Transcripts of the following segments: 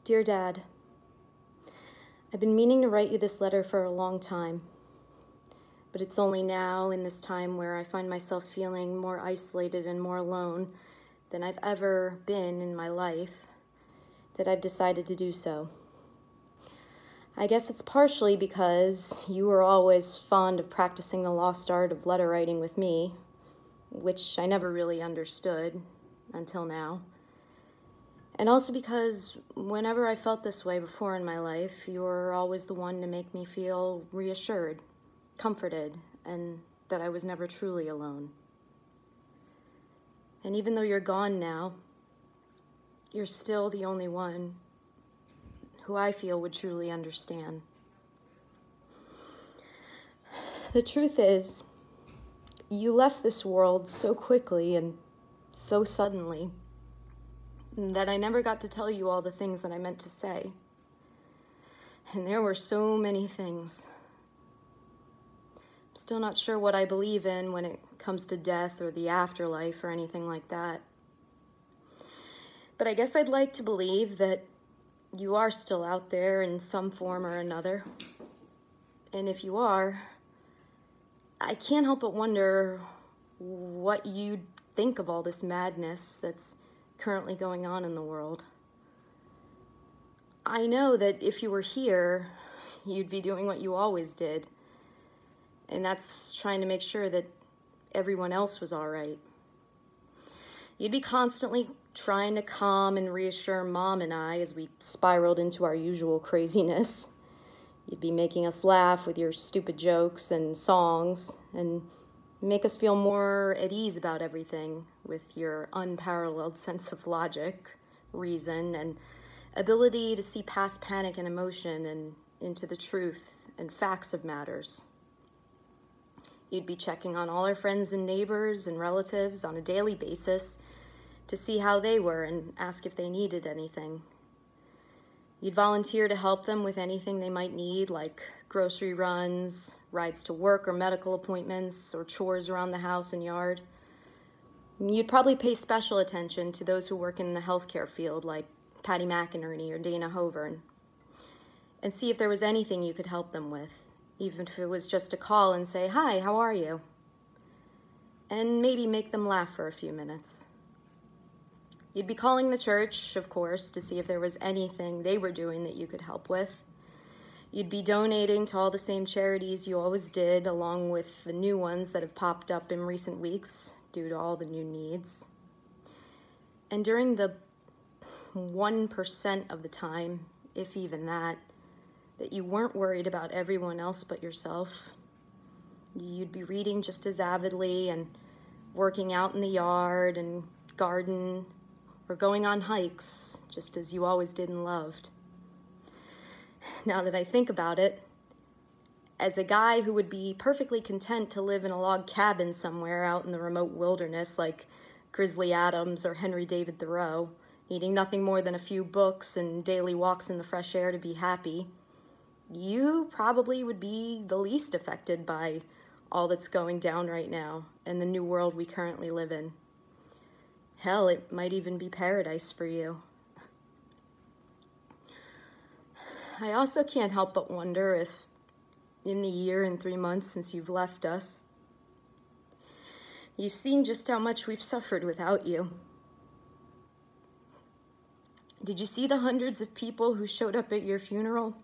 Dear Dad, I've been meaning to write you this letter for a long time, but it's only now in this time where I find myself feeling more isolated and more alone than I've ever been in my life that I've decided to do so. I guess it's partially because you were always fond of practicing the lost art of letter writing with me, which I never really understood until now. And also because whenever I felt this way before in my life, you were always the one to make me feel reassured, comforted, and that I was never truly alone. And even though you're gone now, you're still the only one who I feel would truly understand. The truth is, you left this world so quickly and so suddenly that I never got to tell you all the things that I meant to say. And there were so many things. I'm still not sure what I believe in when it comes to death or the afterlife or anything like that. But I guess I'd like to believe that you are still out there in some form or another. And if you are, I can't help but wonder what you'd think of all this madness that's currently going on in the world. I know that if you were here, you'd be doing what you always did, and that's trying to make sure that everyone else was all right. You'd be constantly trying to calm and reassure Mom and I as we spiraled into our usual craziness. You'd be making us laugh with your stupid jokes and songs and make us feel more at ease about everything with your unparalleled sense of logic, reason, and ability to see past panic and emotion and into the truth and facts of matters. You'd be checking on all our friends and neighbors and relatives on a daily basis to see how they were and ask if they needed anything. You'd volunteer to help them with anything they might need, like grocery runs, rides to work or medical appointments, or chores around the house and yard. You'd probably pay special attention to those who work in the healthcare field, like Patty McInerney or Dana Hovern, and see if there was anything you could help them with, even if it was just to call and say, "Hi, how are you?" And maybe make them laugh for a few minutes. You'd be calling the church, of course, to see if there was anything they were doing that you could help with. You'd be donating to all the same charities you always did, along with the new ones that have popped up in recent weeks due to all the new needs. And during the 1% of the time, if even that you weren't worried about everyone else but yourself, you'd be reading just as avidly and working out in the yard and garden, or going on hikes, just as you always did and loved. Now that I think about it, as a guy who would be perfectly content to live in a log cabin somewhere out in the remote wilderness like Grizzly Adams or Henry David Thoreau, needing nothing more than a few books and daily walks in the fresh air to be happy, you probably would be the least affected by all that's going down right now and the new world we currently live in. Hell, it might even be paradise for you. I also can't help but wonder if, in the year and 3 months since you've left us, you've seen just how much we've suffered without you. Did you see the hundreds of people who showed up at your funeral?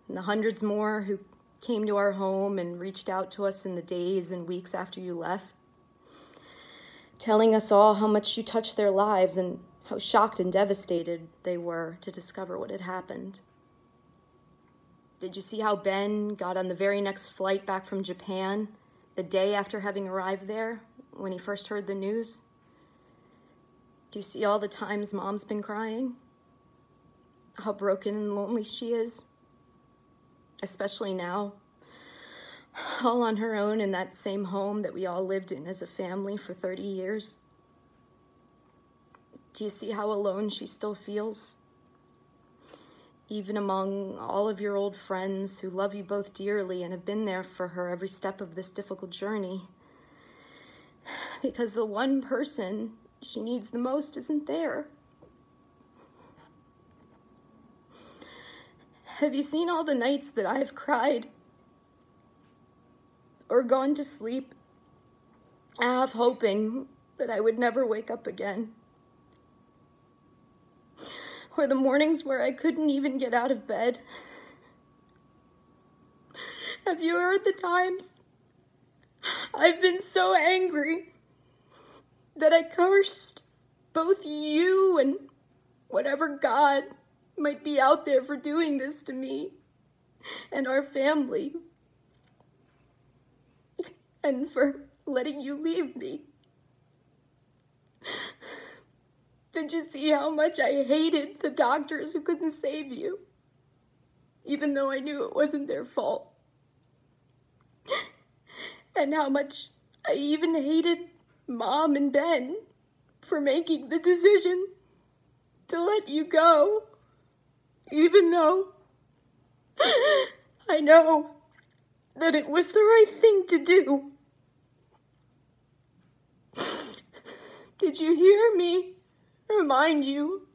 And the hundreds more who came to our home and reached out to us in the days and weeks after you left, telling us all how much you touched their lives and how shocked and devastated they were to discover what had happened? Did you see how Ben got on the very next flight back from Japan the day after having arrived there when he first heard the news? Do you see all the times Mom's been crying? How broken and lonely she is? Especially now, all on her own in that same home that we all lived in as a family for 30 years. Do you see how alone she still feels? Even among all of your old friends who love you both dearly and have been there for her every step of this difficult journey. Because the one person she needs the most isn't there. Have you seen all the nights that I've cried or gone to sleep, half hoping that I would never wake up again? Or the mornings where I couldn't even get out of bed? Have you heard the times I've been so angry that I cursed both you and whatever God might be out there for doing this to me and our family, and for letting you leave me? Did you see how much I hated the doctors who couldn't save you, even though I knew it wasn't their fault? And how much I even hated Mom and Ben for making the decision to let you go, even though I know that it was the right thing to do. Did you hear me remind you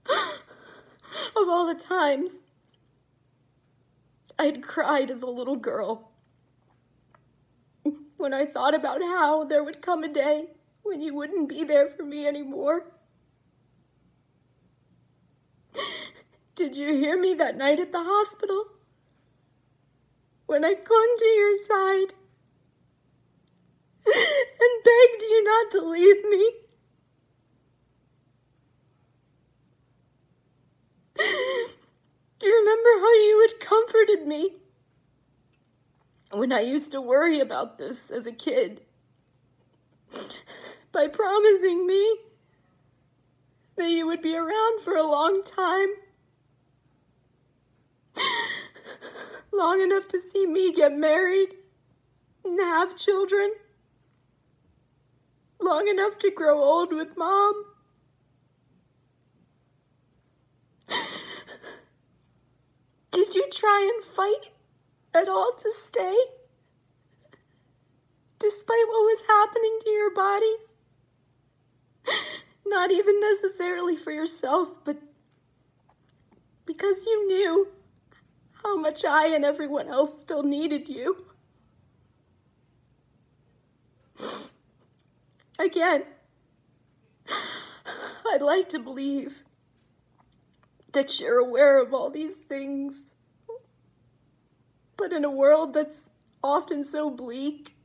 of all the times I'd cried as a little girl when I thought about how there would come a day when you wouldn't be there for me anymore? Did you hear me that night at the hospital when I clung to your side and begged you not to leave me? Do you remember how you had comforted me when I used to worry about this as a kid by promising me that you would be around for a long time, long enough to see me get married and have children, long enough to grow old with Mom? Did you try and fight at all to stay, despite what was happening to your body? Not even necessarily for yourself, but because you knew how much I and everyone else still needed you. Again, I'd like to believe that you're aware of all these things, but in a world that's often so bleak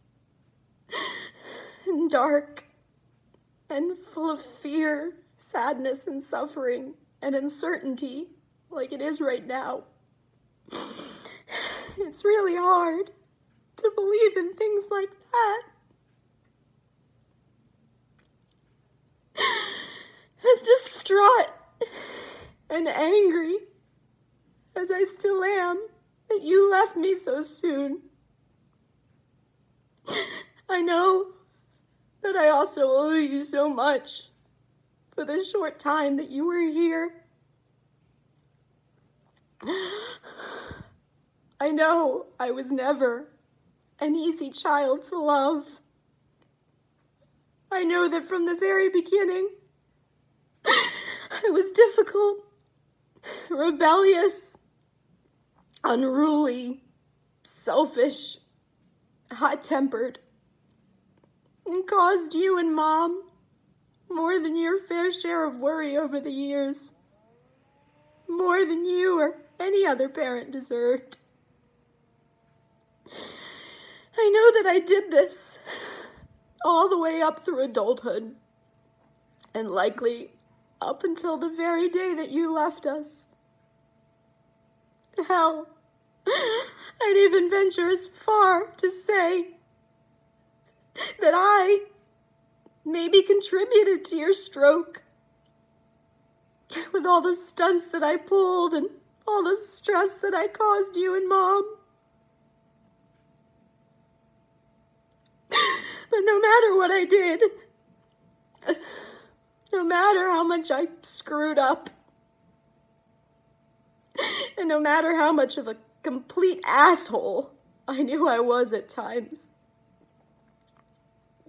and dark and full of fear, sadness, and suffering and uncertainty like it is right now, it's really hard to believe in things like that. As distraught and angry as I still am that you left me so soon, I know that I also owe you so much for the short time that you were here. I know I was never an easy child to love. I know that from the very beginning, I was difficult, rebellious, unruly, selfish, hot-tempered, and caused you and Mom more than your fair share of worry over the years, more than you or any other parent deserved. I know that I did this all the way up through adulthood, and likely up until the very day that you left us. Hell, I'd even venture as far to say that I maybe contributed to your stroke with all the stunts that I pulled and all the stress that I caused you and Mom. But no matter what I did, no matter how much I screwed up, and no matter how much of a complete asshole I knew I was at times,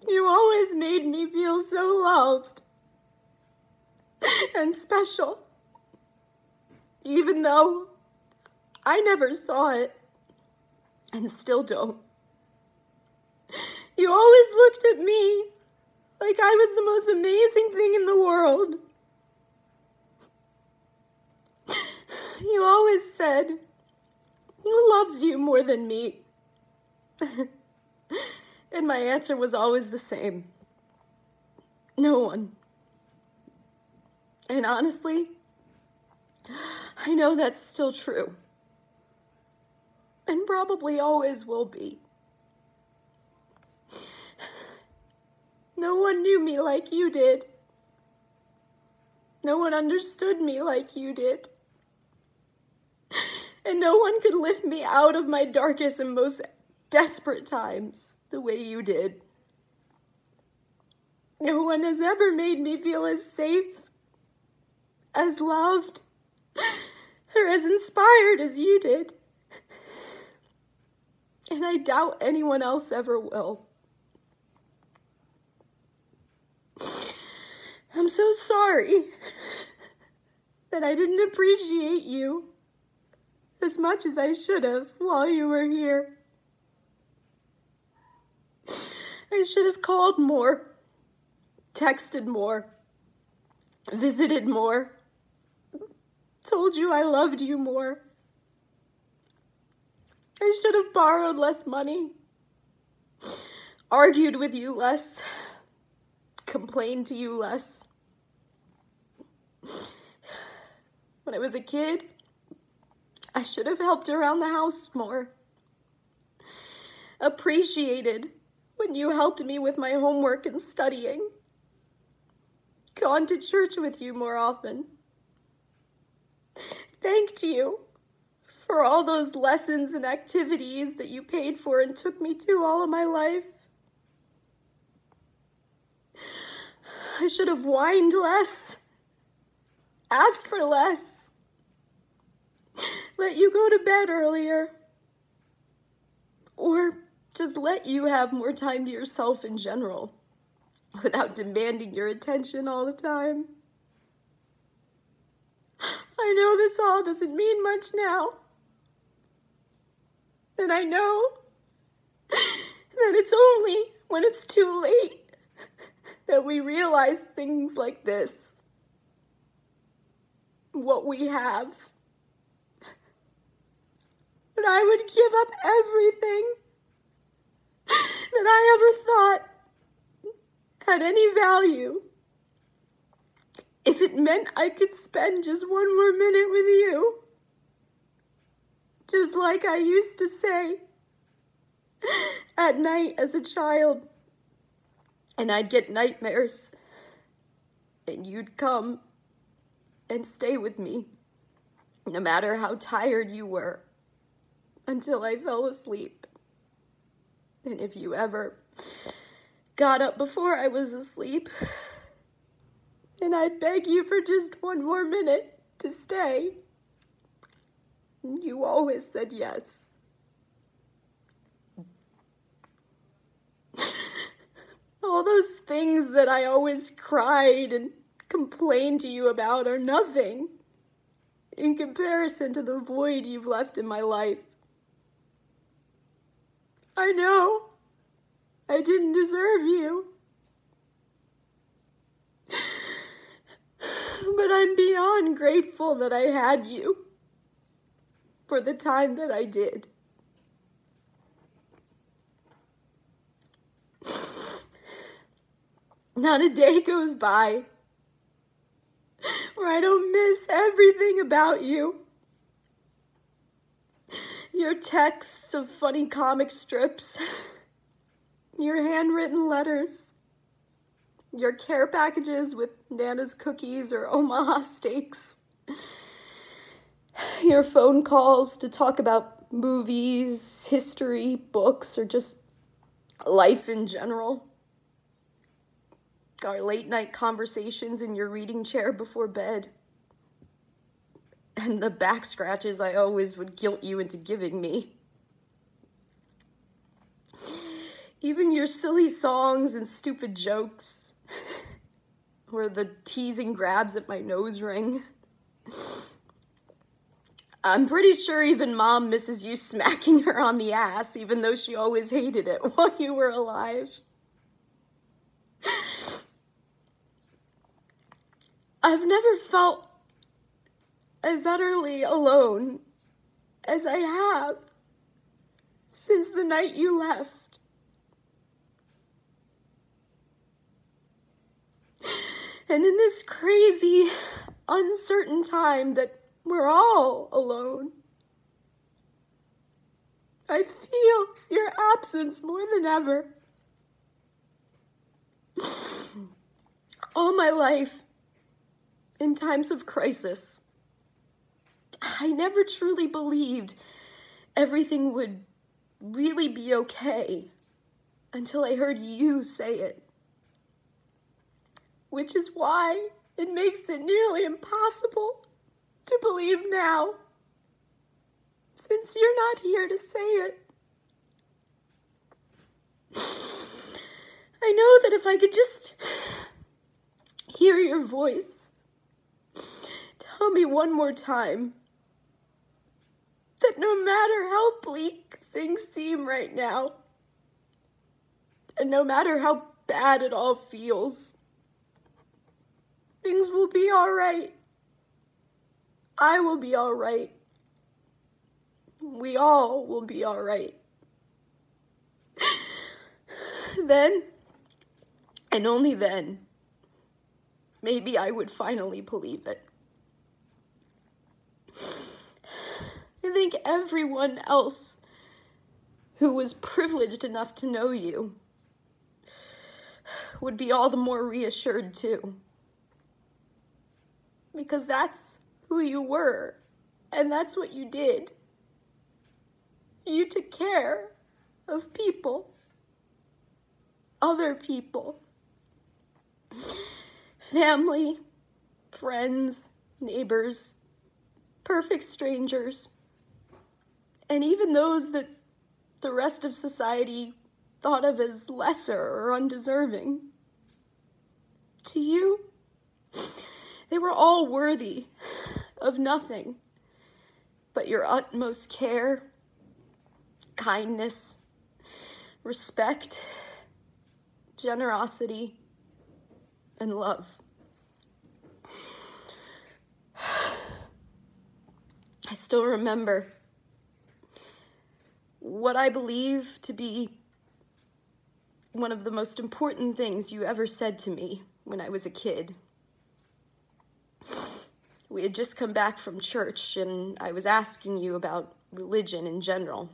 you always made me feel so loved and special, even though I never saw it, and still don't. You always looked at me like I was the most amazing thing in the world. You always said, "Who loves you more than me?" And my answer was always the same. No one. And honestly, I know that's still true. And probably always will be. No one knew me like you did. No one understood me like you did. And no one could lift me out of my darkest and most desperate times the way you did. No one has ever made me feel as safe, as loved, or as inspired as you did. And I doubt anyone else ever will. I'm so sorry that I didn't appreciate you as much as I should have while you were here. I should have called more, texted more, visited more, told you I loved you more. I should have borrowed less money, argued with you less, complained to you less. When I was a kid, I should have helped around the house more, appreciated when you helped me with my homework and studying, gone to church with you more often, thanked you for all those lessons and activities that you paid for and took me to all of my life. I should have whined less, asked for less, let you go to bed earlier, or just let you have more time to yourself in general without demanding your attention all the time. I know this all doesn't mean much now, and I know that it's only when it's too late that we realize things like this, what we have. But I would give up everything that I ever thought had any value if it meant I could spend just one more minute with you. Just like I used to say at night as a child. And I'd get nightmares, and you'd come and stay with me, no matter how tired you were, until I fell asleep. And if you ever got up before I was asleep, then I'd beg you for just one more minute to stay. You always said yes. All those things that I always cried and complained to you about are nothing in comparison to the void you've left in my life. I know I didn't deserve you, but I'm beyond grateful that I had you for the time that I did. Not a day goes by where I don't miss everything about you. Your texts of funny comic strips, your handwritten letters, your care packages with Nana's cookies or Omaha steaks, your phone calls to talk about movies, history, books, or just life in general. Our late night conversations in your reading chair before bed. And the back scratches I always would guilt you into giving me. Even your silly songs and stupid jokes. Or the teasing grabs at my nose ring. I'm pretty sure even Mom misses you smacking her on the ass, even though she always hated it while you were alive. I've never felt as utterly alone as I have since the night you left. And in this crazy, uncertain time that we're all alone, I feel your absence more than ever. All my life, in times of crisis, I never truly believed everything would really be okay until I heard you say it. Which is why it makes it nearly impossible to believe now, since you're not here to say it. I know that if I could just hear your voice, tell me one more time that no matter how bleak things seem right now, and no matter how bad it all feels, things will be all right. I will be all right. We all will be all right. Then, and only then, maybe I would finally believe it. I think everyone else who was privileged enough to know you would be all the more reassured too. Because that's who you were, and that's what you did. You took care of people, other people, family, friends, neighbors, perfect strangers, and even those that the rest of society thought of as lesser or undeserving. To you, they were all worthy of nothing but your utmost care, kindness, respect, generosity, and love. I still remember what I believe to be one of the most important things you ever said to me when I was a kid. We had just come back from church, and I was asking you about religion in general,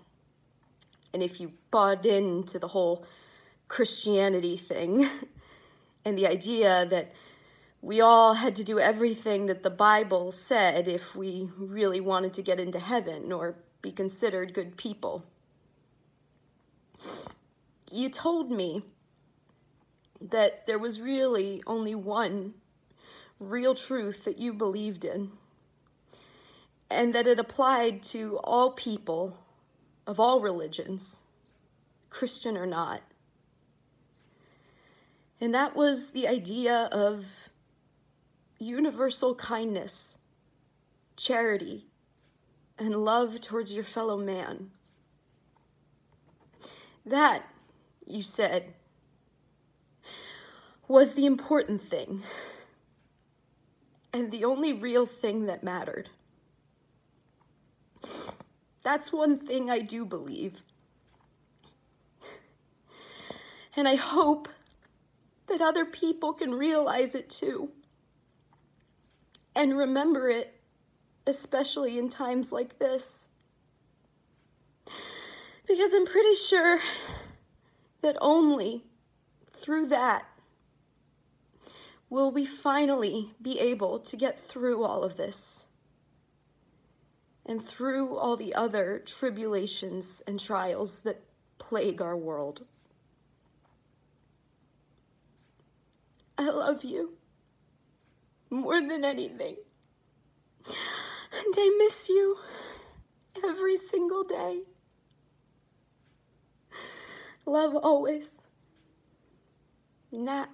and if you bought into the whole Christianity thing, and the idea that we all had to do everything that the Bible said if we really wanted to get into heaven or be considered good people. You told me that there was really only one real truth that you believed in, and that it applied to all people of all religions, Christian or not. And that was the idea of universal kindness, charity, and love towards your fellow man. That, you said, was the important thing, and the only real thing that mattered. That's one thing I do believe. And I hope that other people can realize it too, and remember it, especially in times like this. Because I'm pretty sure that only through that will we finally be able to get through all of this, and through all the other tribulations and trials that plague our world. I love you more than anything, and I miss you every single day. Love always, Nat.